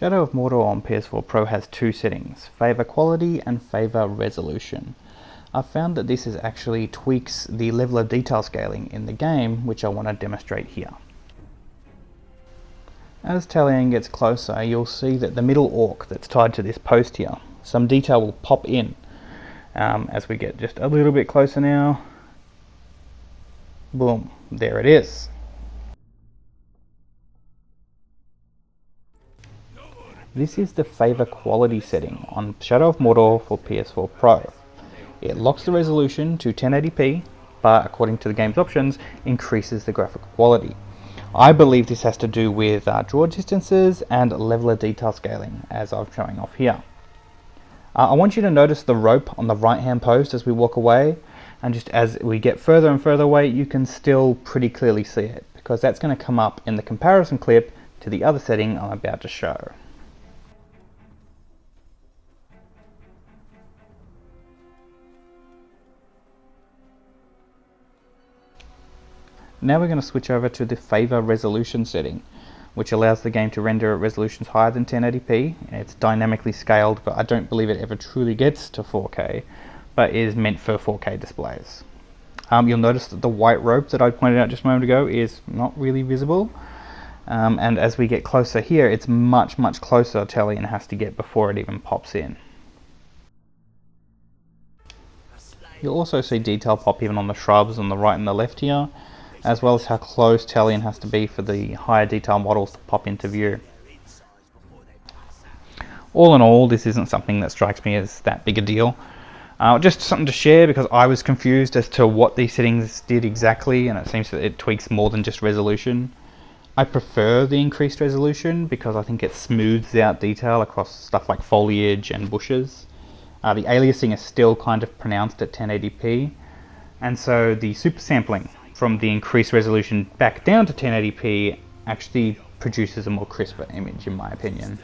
Shadow of Mordor on PS4 Pro has two settings, Favour Quality and Favour Resolution. I've found that this actually tweaks the level of detail scaling in the game, which I want to demonstrate here. As Talion gets closer, you'll see that the middle orc that's tied to this post here, some detail will pop in. As we get just a little bit closer now, boom, there it is. This is the Favour Quality setting on Shadow of Mordor for PS4 Pro. It locks the resolution to 1080p, but according to the game's options, increases the graphical quality. I believe this has to do with draw distances and level of detail scaling, as I'm showing off here. I want you to notice the rope on the right hand post as we walk away, and just as we get further and further away, you can still pretty clearly see it, because that's going to come up in the comparison clip to the other setting I'm about to show. Now we're going to switch over to the Favour Resolution setting, which allows the game to render at resolutions higher than 1080p. It's dynamically scaled, but I don't believe it ever truly gets to 4K, but is meant for 4K displays. You'll notice that the white rope that I pointed out just a moment ago is not really visible, and as we get closer here, it's much closer Talion has to get before it even pops in. You'll also see detail pop even on the shrubs on the right and the left here, as well as how close Talion has to be for the higher detail models to pop into view. All in all, this isn't something that strikes me as that big a deal. Just something to share because I was confused as to what these settings did exactly, and it seems that it tweaks more than just resolution. I prefer the increased resolution because I think it smooths out detail across stuff like foliage and bushes. The aliasing is still kind of pronounced at 1080p, and so the super sampling from the increased resolution back down to 1080p actually produces a more crisper image, in my opinion.